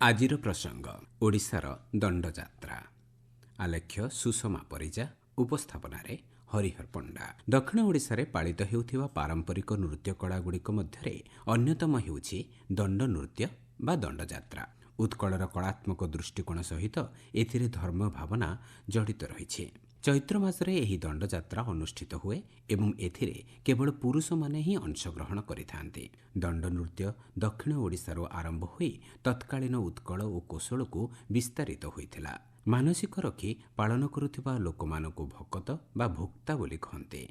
ଆଜିର ପ୍ରସଙ୍ଗ ଓଡ଼ିଶାର ଦଣ୍ଡଯାତ୍ରା। ଆଲେଖ୍ୟ ସୁଷମା ପରିଜା, ଉପସ୍ଥାପନାରେ ହରିହର ପଣ୍ଡା। ଦକ୍ଷିଣ ଓଡ଼ିଶାରେ ପାଳିତ ହେଉଥିବା ପାରମ୍ପରିକ ନୃତ୍ୟ କଳାଗୁଡ଼ିକ ମଧ୍ୟରେ ଅନ୍ୟତମ ହେଉଛି ଦଣ୍ଡ ନୃତ୍ୟ ବା ଦଣ୍ଡଯାତ୍ରା। ଉତ୍କଳର କଳାତ୍ମକ ଦୃଷ୍ଟିକୋଣ ସହିତ ଏଥିରେ ଧର୍ମ ଭାବନା ଜଡ଼ିତ ରହିଛି। ଚୈତ୍ର ମାସରେ ଏହି ଦଣ୍ଡଯାତ୍ରା ଅନୁଷ୍ଠିତ ହୁଏ ଏବଂ ଏଥିରେ କେବଳ ପୁରୁଷମାନେ ହିଁ ଅଂଶଗ୍ରହଣ କରିଥାନ୍ତି। ଦଣ୍ଡ ନୃତ୍ୟ ଦକ୍ଷିଣ ଓଡ଼ିଶାରୁ ଆରମ୍ଭ ହୋଇ ତତ୍କାଳୀନ ଉତ୍କଳ ଓ କୋଶଳକୁ ବିସ୍ତାରିତ ହୋଇଥିଲା। ମାନସିକ ରଖି ପାଳନ କରୁଥିବା ଲୋକମାନଙ୍କୁ ଭକତ ବା ଭୋକ୍ତା ବୋଲି କହନ୍ତି।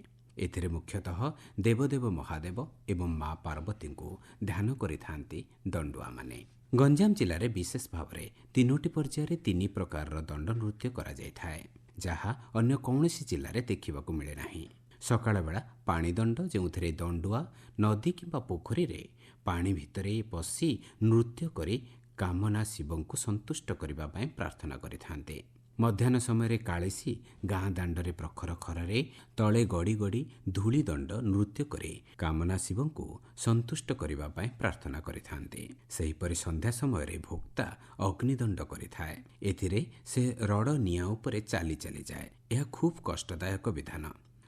ଏଥିରେ ମୁଖ୍ୟତଃ ଦେବଦେବ ମହାଦେବ ଏବଂ ମା ପାର୍ବତୀଙ୍କୁ ଧ୍ୟାନ କରିଥାନ୍ତି ଦଣ୍ଡୁଆମାନେ। ଗଞ୍ଜାମ ଜିଲ୍ଲାରେ ବିଶେଷ ଭାବରେ 3ଟି ପର୍ଯ୍ୟାୟରେ 3 ପ୍ରକାରର ଦଣ୍ଡ ନୃତ୍ୟ କରାଯାଇଥାଏ, ଯାହା ଅନ୍ୟ କୌଣସି ଜିଲ୍ଲାରେ ଦେଖିବାକୁ ମିଳେ ନାହିଁ। ସକାଳ ବେଳା ପାଣି ଦଣ୍ଡ, ଯେଉଁଥିରେ ଦଣ୍ଡୁଆ ନଦୀ କିମ୍ବା ପୋଖରୀରେ ପାଣି ଭିତରେ ପଶି ନୃତ୍ୟ କରି କାମନା ଶିବଙ୍କୁ ସନ୍ତୁଷ୍ଟ କରିବା ପାଇଁ ପ୍ରାର୍ଥନା କରିଥାନ୍ତି। ମଧ୍ୟାହ୍ନ ସମୟରେ କାଳିସୀ ଗାଁ ଦାଣ୍ଡରେ ପ୍ରଖର ଖରାରେ ତଳେ ଗଡ଼ି ଗଡ଼ି ଧୂଳି ଦଣ୍ଡ ନୃତ୍ୟ କରି କାମନା ଶିବଙ୍କୁ ସନ୍ତୁଷ୍ଟ କରିବା ପାଇଁ ପ୍ରାର୍ଥନା କରିଥାନ୍ତି। ସେହିପରି ସନ୍ଧ୍ୟା ସମୟରେ ଭୋକ୍ତା ଅଗ୍ନିଦଣ୍ଡ କରିଥାଏ। ଏଥିରେ ସେ ରଡ଼ ନିଆଁ ଉପରେ ଚାଲି ଚାଲିଯାଏ। ଏହା ଖୁବ୍ କଷ୍ଟଦାୟକ ବିଧାନ।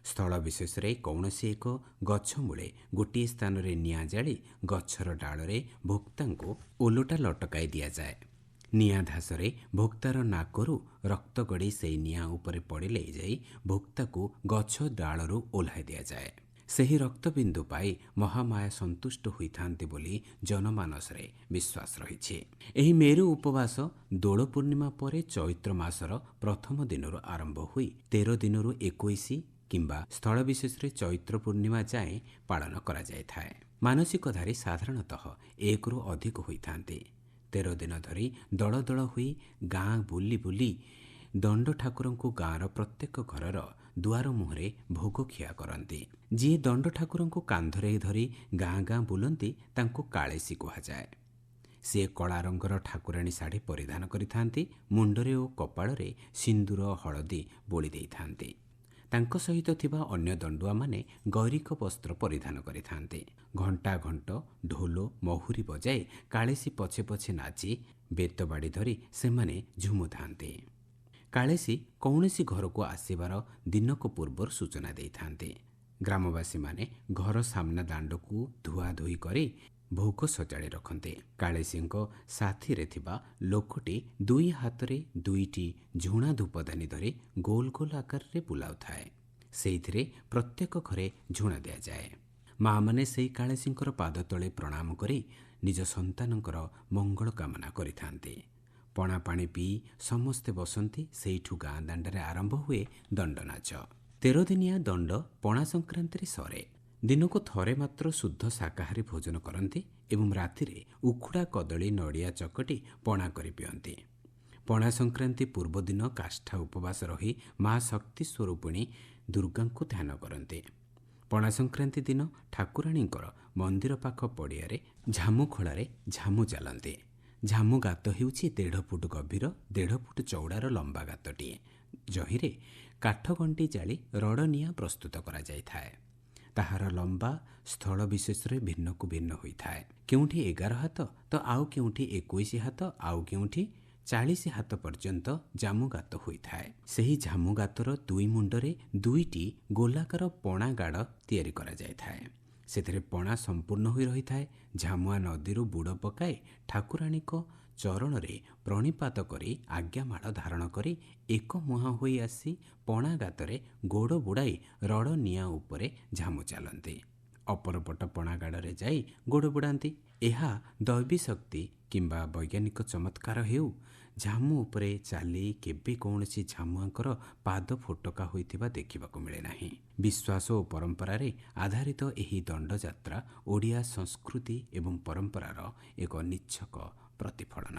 ସ୍ଥଳ ବିଶେଷରେ କୌଣସି ଏକ ଗଛ ମୂଳେ ଗୋଟିଏ ସ୍ଥାନରେ ନିଆଁ ଜାଳି ଗଛର ଡାଳରେ ଭୋକ୍ତାଙ୍କୁ ଓଲଟା ଲଟକାଇ ଦିଆଯାଏ। ନିଆଁ ଧାସରେ ଭୋକ୍ତାର ନାକରୁ ରକ୍ତ ଗଡ଼ି ସେହି ନିଆଁ ଉପରେ ପଡ଼ିଲେ ଯାଇ ଭୋକ୍ତାକୁ ଗଛ ଡାଳରୁ ଓହ୍ଲାଇ ଦିଆଯାଏ। ସେହି ରକ୍ତବିନ୍ଦୁ ପାଇ ମହାମାୟା ସନ୍ତୁଷ୍ଟ ହୋଇଥାନ୍ତି ବୋଲି ଜନମାନସରେ ବିଶ୍ୱାସ ରହିଛି। ଏହି ମେରୁ ଉପବାସ ଦୋଳ ପୂର୍ଣ୍ଣିମା ପରେ ଚୈତ୍ର ମାସର ପ୍ରଥମ ଦିନରୁ ଆରମ୍ଭ ହୋଇ 13 ଦିନରୁ 21 କିମ୍ବା ସ୍ଥଳ ବିଶେଷରେ ଚୈତ୍ର ପୂର୍ଣ୍ଣିମା ଯାଏଁ ପାଳନ କରାଯାଇଥାଏ। ମାନସିକଧାରୀ ସାଧାରଣତଃ 1ରୁ ଅଧିକ ହୋଇଥାନ୍ତି। 13 ଦିନ ଧରି ଦଳ ଦଳ ହୋଇ ଗାଁ ବୁଲି ବୁଲି ଦଣ୍ଡ ଠାକୁରଙ୍କୁ ଗାଁର ପ୍ରତ୍ୟେକ ଘରର ଦୁଆର ମୁହଁରେ ଭୋଗ ଖିଆ କରନ୍ତି। ଯିଏ ଦଣ୍ଡ ଠାକୁରଙ୍କୁ କାନ୍ଧରେ ଧରି ଗାଁ ଗାଁ ବୁଲନ୍ତି ତାଙ୍କୁ କାଳିସୀ କୁହାଯାଏ। ସିଏ କଳା ରଙ୍ଗର ଠାକୁରାଣୀ ଶାଢ଼ୀ ପରିଧାନ କରିଥାନ୍ତି। ମୁଣ୍ଡରେ ଓ କପାଳରେ ସିନ୍ଦୁର ହଳଦୀ ବୋଳି ଦେଇଥାନ୍ତି। ତାଙ୍କ ସହିତ ଥିବା ଅନ୍ୟ ଦଣ୍ଡୁଆମାନେ ଗୈରିକ ବସ୍ତ୍ର ପରିଧାନ କରିଥାନ୍ତି। ଘଣ୍ଟା ଘଣ୍ଟ ଢୋଲ ମହୁରୀ ବଜାଇ କାଳିସୀ ପଛେ ପଛେ ନାଚି ବେତବାଡ଼ି ଧରି ସେମାନେ ଝୁମୁଥାନ୍ତି। କାଳିସୀ କୌଣସି ଘରକୁ ଆସିବାର ଦିନକ ପୂର୍ବରୁ ସୂଚନା ଦେଇଥାନ୍ତି। ଗ୍ରାମବାସୀମାନେ ଘର ସାମ୍ନା ଦାଣ୍ଡକୁ ଧୁଆଧୋଇ କରି ଭୋଗ ସଜାଡ଼ି ରଖନ୍ତି। କାଳିସୀଙ୍କ ସାଥିରେ ଥିବା ଲୋକଟି 2 ହାତରେ 2ଟି ଝୁଣା ଧୂପଦାନୀ ଧରି ଗୋଲ ଗୋଲ ଆକାରରେ ବୁଲାଉଥାଏ। ସେଇଥିରେ ପ୍ରତ୍ୟେକ ଘରେ ଝୁଣା ଦିଆଯାଏ। ମା'ମାନେ ସେହି କାଳିସୀଙ୍କର ପାଦ ତଳେ ପ୍ରଣାମ କରି ନିଜ ସନ୍ତାନଙ୍କର ମଙ୍ଗଳ କାମନା କରିଥାନ୍ତି। ପଣା ପାଣି ପିଇ ସମସ୍ତେ ବସନ୍ତି। ସେଇଠୁ ଗାଁ ଦାଣ୍ଡରେ ଆରମ୍ଭ ହୁଏ ଦଣ୍ଡନାଚ। 13 ଦିନିଆ ଦଣ୍ଡ ପଣା ସଂକ୍ରାନ୍ତିରେ ସରେ। ଦିନକୁ ଥରେ ମାତ୍ର ଶୁଦ୍ଧ ଶାକାହାରୀ ଭୋଜନ କରନ୍ତି ଏବଂ ରାତିରେ ଉଖୁଡ଼ା କଦଳୀ ନଡ଼ିଆ ଚକଟି ପଣା କରି ପିଅନ୍ତି। ପଣା ସଂକ୍ରାନ୍ତି ପୂର୍ବଦିନ କାଷ୍ଠା ଉପବାସ ରହି ମା ଶକ୍ତି ସ୍ୱରୂପିଣୀ ଦୁର୍ଗାଙ୍କୁ ଧ୍ୟାନ କରନ୍ତି। ପଣା ସଂକ୍ରାନ୍ତି ଦିନ ଠାକୁରାଣୀଙ୍କର ମନ୍ଦିର ପାଖ ପଡ଼ିଆରେ ଝାମୁ ଖଳାରେ ଝାମୁ ଚାଲନ୍ତି। ଝାମୁ ଗାତ ହେଉଛି 1.5 ଫୁଟ ଗଭୀର 1.5 ଫୁଟ ଚଉଡ଼ାର ଲମ୍ବା ଗାତଟିଏ। ଯହିଁରେ କାଠ ଗଣ୍ଡି ଜାଳି ରଡ଼ ନିଆଁ ପ୍ରସ୍ତୁତ କରାଯାଇଥାଏ। ତାହାର ଲମ୍ବା ସ୍ଥଳ ବିଶେଷରେ ଭିନ୍ନକୁ ଭିନ୍ନ ହୋଇଥାଏ। କେଉଁଠି 11 ହାତ ତ ଆଉ କେଉଁଠି 21 ହାତ, ଆଉ କେଉଁଠି 40 ହାତ ପର୍ଯ୍ୟନ୍ତ ଜାମୁ ଗାତ ହୋଇଥାଏ। ସେହି ଝାମୁ ଗାତର 2 ମୁଣ୍ଡରେ 2ଟି ଗୋଲାକାର ପଣା ଗାଡ଼ ତିଆରି କରାଯାଇଥାଏ। ସେଥିରେ ପଣା ସମ୍ପୂର୍ଣ୍ଣ ହୋଇ ରହିଥାଏ। ଝାମୁଆ ନଦୀରୁ ବୁଡ଼ ପକାଇ ଠାକୁରାଣୀଙ୍କ ଚରଣରେ ପ୍ରଣିପାତ କରି ଆଜ୍ଞାମାଳ ଧାରଣ କରି ଏକ ମୁହାଁ ହୋଇ ଆସି ପଣା ଗାତରେ ଗୋଡ଼ ବୁଡ଼ାଇ ରଡ଼ ନିଆଁ ଉପରେ ଝାମୁ ଚାଲନ୍ତି। ଅପରପଟ ପଣା ଗାଡ଼ରେ ଯାଇ ଗୋଡ଼ ବୁଡ଼ାନ୍ତି। ଏହା ଦୈବୀ ଶକ୍ତି କିମ୍ବା ବୈଜ୍ଞାନିକ ଚମତ୍କାର ହେଉ, ଝାମୁ ଉପରେ ଚାଲି କେବେ କୌଣସି ଝାମୁଆଙ୍କର ପାଦ ଫୋଟକା ହୋଇଥିବା ଦେଖିବାକୁ ମିଳେ ନାହିଁ। ବିଶ୍ୱାସ ଓ ପରମ୍ପରାରେ ଆଧାରିତ ଏହି ଦଣ୍ଡଯାତ୍ରା ଓଡ଼ିଆ ସଂସ୍କୃତି ଏବଂ ପରମ୍ପରାର ଏକ ନିଚ୍ଛକ ପ୍ରତିଫଳନ।